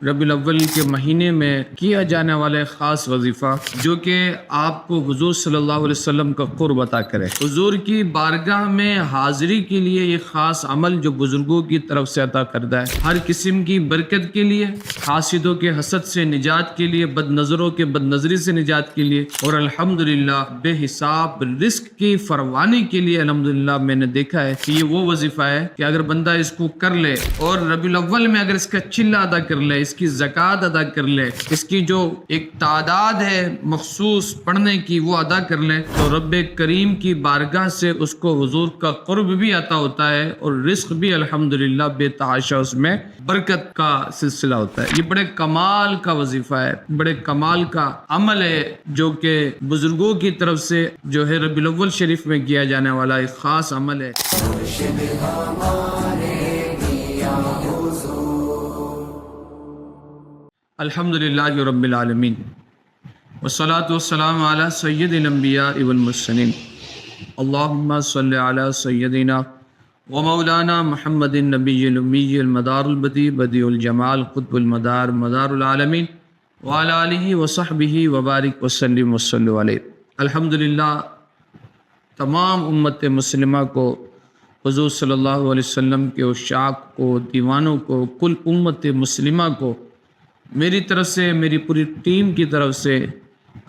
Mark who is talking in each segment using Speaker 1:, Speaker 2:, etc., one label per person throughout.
Speaker 1: ربیع الاول کے مہینے میں کیا جانے والا ایک خاص وظیفہ جو کہ آپ کو حضور صلی اللہ علیہ وسلم کا قرب عطا کرے۔ حضور کی بارگاہ میں حاضری کے لیے یہ خاص عمل جو بزرگوں کی طرف سے عطا کردہ ہے، ہر قسم کی برکت کے لیے، حاسدوں کے حسد سے نجات کے لیے، بد نظروں کے بد نظری سے نجات کے لیے، اور الحمدللہ بے حساب رزق کی فراوانی کے لیے الحمدللہ میں نے دیکھا ہے کہ یہ وہ وظیفہ ہے کہ اگر بندہ اس کو کر لے اور ربیع الاول میں اگر اس کا چلہ ادا کر لے، اس کی زکوٰۃ ادا کر لے، اس کی جو ایک تعداد ہے مخصوص پڑھنے کی وہ ادا کر لے، تو رب کریم کی بارگاہ سے اس کو حضور کا قرب بھی عطا ہوتا ہے اور رزق بھی الحمدللہ بے تحاشا اس میں برکت کا سلسلہ ہوتا ہے۔ یہ بڑے کمال کا وظیفہ ہے، بڑے کمال کا عمل ہے جو کہ بزرگوں کی طرف سے جو ہے ربیع الاول شریف میں کیا جانے والا ایک خاص عمل ہے۔ الحمدللہ رب العالمین والصلاة والسلام علی سید الانبیاء والمرسلین، اللہم صلی علی سیدنا ومولانا محمد النبی الامی المدار البدیع بدیع الجمال قطب المدار مدار العالمین وعلی آلہ وصحبہ وبارک وسلم وصلوا علیہ۔ الحمدللہ تمام امت مسلمہ کو، حضور صلی اللہ علیہ وسلم کے عشاق کو، دیوانوں کو، کل امت مسلمہ کو میری طرف سے، میری پوری ٹیم کی طرف سے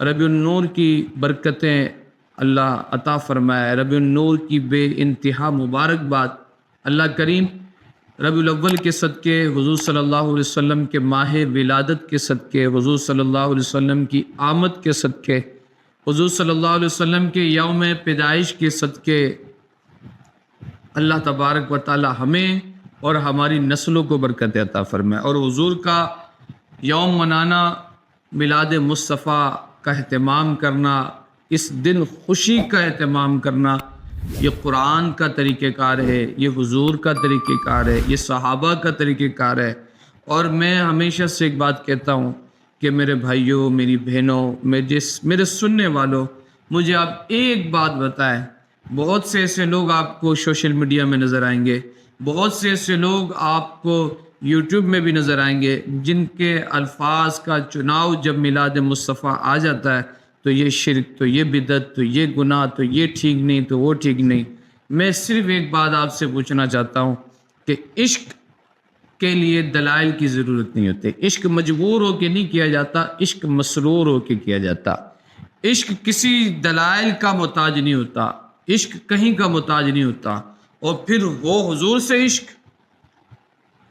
Speaker 1: ربیع النور کی برکتیں اللہ عطا فرمائے، ربیع النور کی بے انتہا مبارکباد۔ اللہ کریم ربیع الاول کے صدقے، حضور صلی اللہ علیہ وسلم کے ماہ ولادت کے صدقے، حضور صلی اللہ علیہ وسلم کی آمد کے صدقے، حضور صلی اللہ علیہ وسلم کے یوم پیدائش کے صدقے، اللہ تبارک و تعالی ہمیں اور ہماری نسلوں کو برکت عطا فرمائے۔ اور حضور کا یوم منانا، میلاد مصطفیٰ کا اہتمام کرنا، اس دن خوشی کا اہتمام کرنا، یہ قرآن کا طریقہ کار ہے، یہ حضور کا طریقہ کار ہے، یہ صحابہ کا طریقہ کار ہے۔ اور میں ہمیشہ سے ایک بات کہتا ہوں کہ میرے بھائیوں، میری بہنوں، میرے سننے والوں، مجھے آپ ایک بات بتائیں۔ بہت سے ایسے لوگ آپ کو سوشل میڈیا میں نظر آئیں گے، بہت سے ایسے لوگ آپ کو یوٹیوب میں بھی نظر آئیں گے جن کے الفاظ کا چناؤ جب میلاد مصطفیٰ آ جاتا ہے تو یہ شرک، تو یہ بدعت، تو یہ گناہ، تو یہ ٹھیک نہیں، تو وہ ٹھیک نہیں۔ میں صرف ایک بات آپ سے پوچھنا چاہتا ہوں کہ عشق کے لیے دلائل کی ضرورت نہیں ہوتی۔ عشق مجبور ہو کے نہیں کیا جاتا، عشق مسرور ہو کے کیا جاتا۔ عشق کسی دلائل کا محتاج نہیں ہوتا، عشق کہیں کا محتاج نہیں ہوتا۔ اور پھر وہ حضور سے عشق،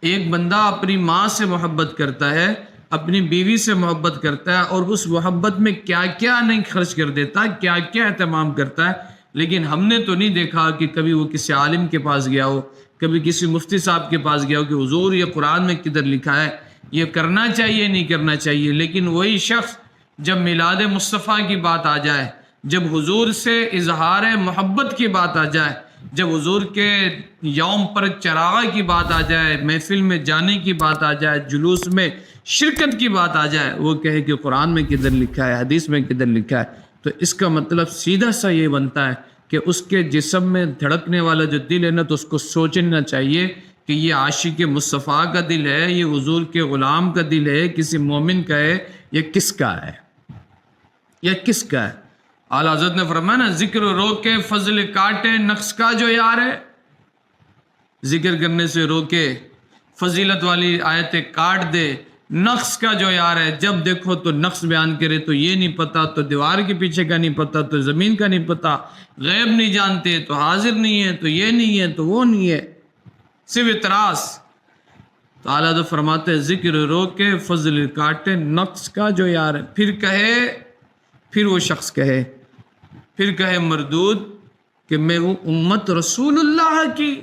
Speaker 1: ایک بندہ اپنی ماں سے محبت کرتا ہے، اپنی بیوی سے محبت کرتا ہے، اور اس محبت میں کیا کیا نہیں خرچ کر دیتا، کیا کیا اہتمام کرتا ہے، لیکن ہم نے تو نہیں دیکھا کہ کبھی وہ کسی عالم کے پاس گیا ہو، کبھی کسی مفتی صاحب کے پاس گیا ہو کہ حضور یہ قرآن میں کدھر لکھا ہے، یہ کرنا چاہیے نہیں کرنا چاہیے۔ لیکن وہی شخص جب میلاد مصطفیٰ کی بات آ جائے، جب حضور سے اظہار محبت کی بات آ جائے، جب حضور کے یوم پر چراغاں کی بات آ جائے، محفل میں جانے کی بات آ جائے، جلوس میں شرکت کی بات آ جائے، وہ کہے کہ قرآن میں کدھر لکھا ہے، حدیث میں کدھر لکھا ہے، تو اس کا مطلب سیدھا سا یہ بنتا ہے کہ اس کے جسم میں دھڑکنے والا جو دل ہے نا، تو اس کو سوچنا چاہیے کہ یہ عاشق مصطفیٰ کا دل ہے، یہ حضور کے غلام کا دل ہے، کسی مومن کا ہے، یہ کس کا ہے، یہ کس کا ہے۔ اعلیٰ حضرت نے فرمایا نا، ذکر روکے فضل کاٹے نقص کا جو یار ہے، ذکر کرنے سے روکے، فضیلت والی آیتیں کاٹ دے، نقص کا جو یار ہے، جب دیکھو تو نقص بیان کرے، تو یہ نہیں پتا، تو دیوار کے پیچھے کا نہیں پتا، تو زمین کا نہیں پتا، غیب نہیں جانتے، تو حاضر نہیں ہے، تو یہ نہیں ہے، تو وہ نہیں ہے، صرف اعتراض۔ تو اعلیٰ حضرت فرماتے ہیں ذکر روکے فضل کاٹے نقص کا جو یار ہے۔ پھر وہ شخص کہے مردود کہ میں ہوں امت رسول اللہ کی،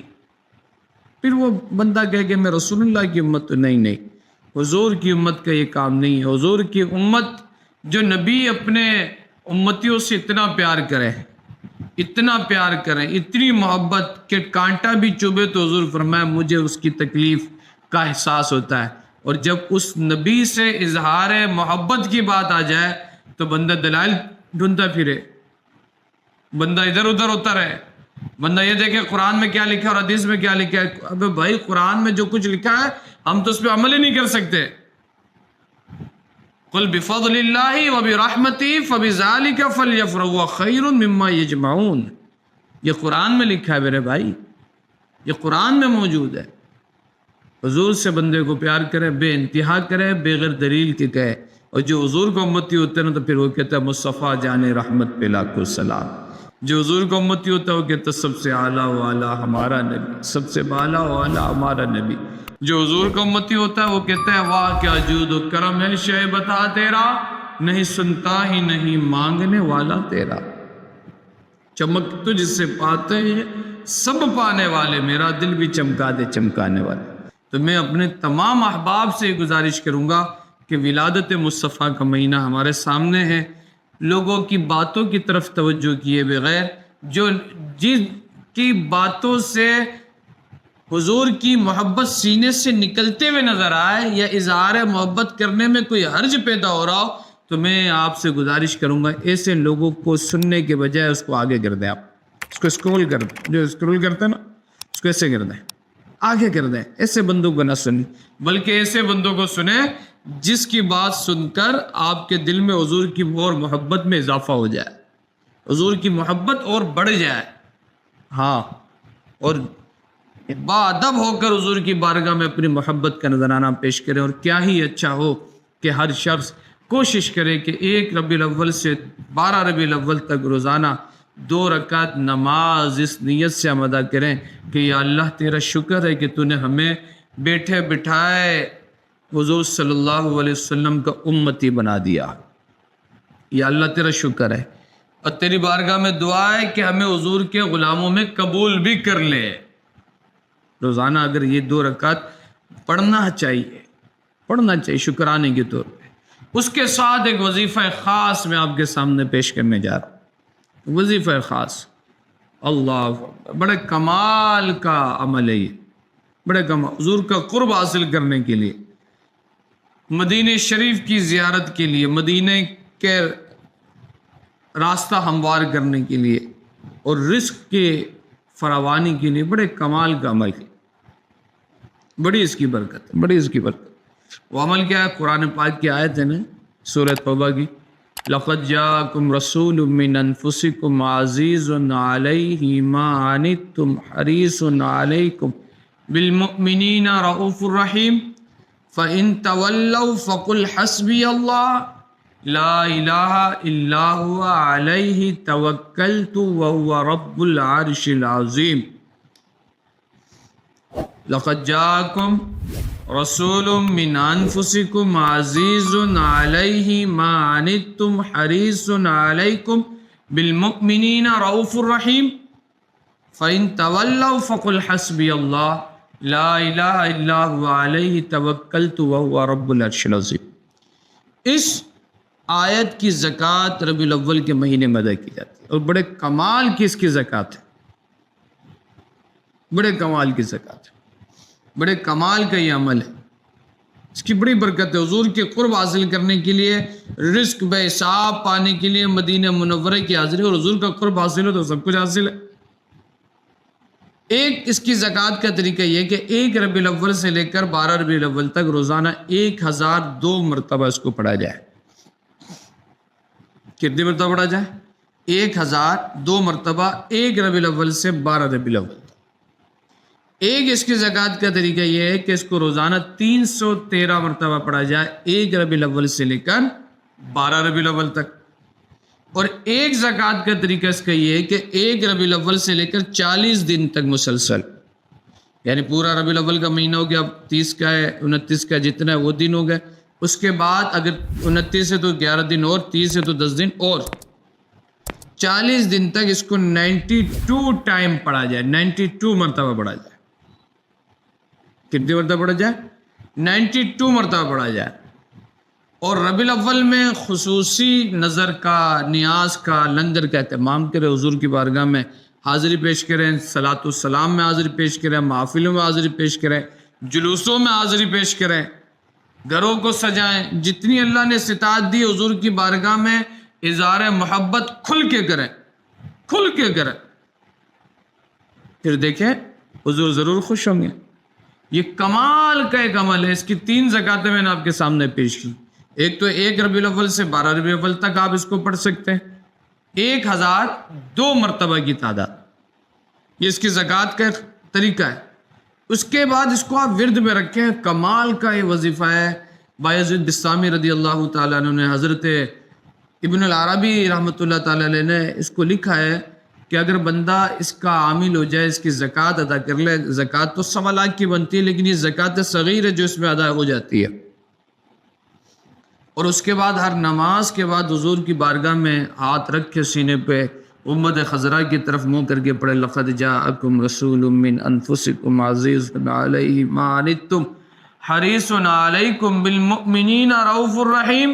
Speaker 1: پھر وہ بندہ کہے کہ میں رسول اللہ کی امت، تو نہیں، حضور کی امت کا یہ کام نہیں ہے۔ حضور کی امت، جو نبی اپنے امتیوں سے اتنا پیار کرے، اتنی محبت کہ کانٹا بھی چبھے تو حضور فرمایا مجھے اس کی تکلیف کا احساس ہوتا ہے۔ اور جب اس نبی سے اظہار محبت کی بات آ جائے تو بندہ دلائل ڈھونڈتا پھرے، بندہ ادھر ادھر ہوتا رہے، بندہ یہ دیکھے قرآن میں کیا لکھا ہے اور حدیث میں کیا لکھا ہے۔ ابے بھائی، قرآن میں جو کچھ لکھا ہے ہم تو اس پہ عمل ہی نہیں کر سکتے، قل بفضل اللہ وبرحمتہ فبذالک فلیفرحوا هو خیر مما یجمعون. یہ قرآن میں لکھا ہے میرے بھائی، یہ قرآن میں موجود ہے. حضور سے بندے کو پیار کرے، بے انتہا کرے، بغیر دلیل کے کہے. اور جو حضور کو امتی ہوتے ہیں نا تو پھر وہ کہتا ہے مصطفیٰ جان رحمت پہ لاکھوں سلام. جو حضور کو امتی ہوتا ہے وہ کہتا ہے سب سے اعلیٰ و اعلیٰ ہمارا نبی، سب سے بالا و اعلیٰ ہمارا نبی. جو حضور کو امتی ہوتا ہے وہ کہتا ہے واہ کیا جود و کرم ہے شے بتا تیرا، نہیں سنتا ہی نہیں مانگنے والا تیرا. چمک تجھ سے پاتے ہیں سب پانے والے، میرا دل بھی چمکا دے چمکانے والے. تو میں اپنے تمام احباب سے گزارش کروں گا کہ ولادت مصطفیٰ کا مہینہ ہمارے سامنے ہے. لوگوں کی باتوں کی طرف توجہ کیے بغیر، جو جن کی باتوں سے حضور کی محبت سینے سے نکلتے ہوئے نظر آئے یا اظہار محبت کرنے میں کوئی حرج پیدا ہو رہا ہو، تو میں آپ سے گزارش کروں گا ایسے لوگوں کو سننے کے بجائے اس کو آگے کر دیں. آپ اس کو اسکرول کر دیں، جو اسکرول کرتے ہیں نا اس کو ایسے کر دیں، آگے کر دیں. ایسے بندوں کو نہ سنیں، بلکہ ایسے بندوں کو سنیں جس کی بات سن کر آپ کے دل میں حضور کی اور محبت میں اضافہ ہو جائے، حضور کی محبت اور بڑھ جائے. ہاں، اور باادب ہو کر حضور کی بارگاہ میں اپنی محبت کا نذرانہ پیش کریں. اور کیا ہی اچھا ہو کہ ہر شخص کوشش کرے کہ 1 ربیع الاول سے 12 ربیع الاول تک روزانہ 2 رکعت نماز اس نیت سے ہم ادا کریں کہ یا اللہ تیرا شکر ہے کہ تو نے ہمیں بیٹھے بٹھائے حضور صلی اللہ علیہ وسلم کا امتی بنا دیا. یا اللہ تیرا شکر ہے، اور تیری بارگاہ میں دعا ہے کہ ہمیں حضور کے غلاموں میں قبول بھی کر لے. روزانہ اگر یہ 2 رکعت پڑھنا چاہیے شکرانے کے طور پہ. اس کے ساتھ ایک وظیفہ خاص میں آپ کے سامنے پیش کرنے جا رہا ہوں. وظیفہ خاص اللہ بڑے کمال کا عمل ہے. یہ بڑے کمال حضور کا قرب حاصل کرنے کے لیے، مدینہ شریف کی زیارت کے لیے، مدینہ کے راستہ ہموار کرنے کے لیے اور رزق کے فراوانی کے لیے بڑے کمال کا عمل ہے. بڑی اس کی برکت ہے، بڑی اس کی برکت. وہ عمل کیا ہے؟ قرآن پاک کی آیت ہے نا سورہ توبہ کی، لَقَدْ جَاءَكُمْ رَسُولٌ مِّنْ أَنفُسِكُمْ عَزِيزٌ عَلَيْهِ مَا عَنِتُّمْ حَرِيصٌ عَلَيْكُمْ بِالْمُؤْمِنِينَ رَءُوفٌ رَحِيمٌ فَإِن تَوَلَّوْا فَقُلْ حَسْبِيَ اللَّهُ لَا إِلَٰهَ إِلَّا هُوَ عَلَيْهِ تَوَكَّلْتُ وَهُوَ رَبُّ الْعَرْشِ الْعَظِيمِ. لَقَدْ جَاءَكُمْ رَسُولٌ مِّنْ أَنفُسِكُمْ عَزِيزٌ عَلَيْهِ مَا عَنِتُّمْ حَرِيصٌ عَلَيْكُمْ بِالْمُؤْمِنِينَ رَءُوفٌ رَحِيمٌ فَإِن تَوَلَّوْا فَقُلْ حَسْبِيَ اللَّهُ لَا إِلَٰهَ إِلَّا هُوَ عَلَيْهِ تَوَكَّلْتُ وَهُوَ رَبُّ الْعَرْشِ الْعَظِيمِ. اس آیت کی زکوٰۃ ربیع الاول کے مہینے میں ادا کی جاتی ہے، اور بڑے کمال کی اس کی زکوٰۃ ہے. بڑے کمال کی زکوٰۃ ہے، بڑے کمال کا یہ عمل ہے. اس کی بڑی برکت ہے. حضور کے قرب حاصل کرنے کے لیے، رزق بے حساب پانے کے لیے مدینہ منورہ کی حاضری، اور حضور کا قرب حاصل ہو تو سب کچھ حاصل ہے. ایک اس کی زکوٰۃ کا طریقہ یہ کہ 1 ربیع الاول سے لے کر 12 ربیع الاول تک روزانہ 1002 مرتبہ اس کو پڑھا جائے. کتنی مرتبہ پڑھا جائے؟ 1002 مرتبہ 1 ربیع الاول سے 12 ربیع الاول. ایک اس کی زکوٰۃ کا طریقہ یہ ہے کہ اس کو روزانہ 313 مرتبہ پڑھا جائے 1 ربیع الاول سے لے کر 12 ربیع الاول تک. اور ایک زکوٰۃ کا طریقہ اس کا یہ ہے کہ 1 ربیع الاول سے لے کر 40 دن تک مسلسل، یعنی پورا ربیع الاول کا مہینہ ہو گیا، اب 30 کا ہے، 29 کا جتنا ہے وہ دن ہو گئے. اس کے بعد اگر 29 ہے تو 11 دن اور، 30 ہے تو 10 دن اور، 40 دن تک اس کو 92 ٹائم پڑھا جائے، 92 مرتبہ پڑھا جائے. کتنی مرتبہ پڑھا جائے؟ 92 مرتبہ پڑھا جائے. اور ربیع الاول میں خصوصی نظر کا، نیاز کا، لنگر کا اہتمام کریں. حضور کی بارگاہ میں حاضری پیش کریں، صلاۃ السلام میں حاضری پیش کریں، محافلوں میں حاضری پیش کریں، جلوسوں میں حاضری پیش کریں، گھروں کو سجائیں. جتنی اللہ نے استطاعت دی حضور کی بارگاہ میں اظہار محبت کھل کے کریں، کھل کے کریں. پھر دیکھیں حضور ضرور خوش ہوں گے. یہ کمال کا ایک عمل ہے. اس کی 3 زکوٰۃیں میں نے آپ کے سامنے پیش کی. ایک تو 1 ربیع الاول سے 12 ربیع الاول تک آپ اس کو پڑھ سکتے ہیں، 1002 مرتبہ کی تعداد، یہ اس کی زکوٰۃ کا طریقہ ہے۔ اس کے بعد اس کو آپ ورد میں رکھیں، کمال کا یہ وظیفہ ہے۔ بایزید بسطامی رضی اللہ تعالیٰ عنہ نے، حضرت ابن العربی رحمۃ اللہ تعالیٰ علیہ نے اس کو لکھا ہے کہ اگر بندہ اس کا عامل ہو جائے، اس کی زکوٰۃ ادا کر لے، زکوٰۃ تو 1.25 لاکھ کی بنتی ہے، لیکن یہ زکوٰۃ صغیر ہے جو اس میں ادا ہو جاتی ہے۔ اور اس کے بعد ہر نماز کے بعد حضور کی بارگاہ میں ہاتھ رکھ کے سینے پہ امت خضراء کی طرف منہ کر کے پڑھے، لقد جاءکم رسول من انفسکم عزیز علیہ ما عنتم حریص علیکم بالمؤمنین رؤوف الرحیم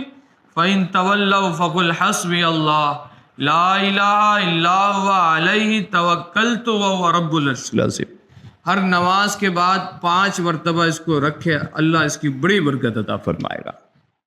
Speaker 1: فإن تولوا فقل حسبی اللہ لا الہ الا هو علیہ توکلت وهو رب العرش العظیم۔ ہر نماز کے بعد 5 مرتبہ اس کو رکھے، اللہ اس کی بڑی برکت عطا فرمائے گا۔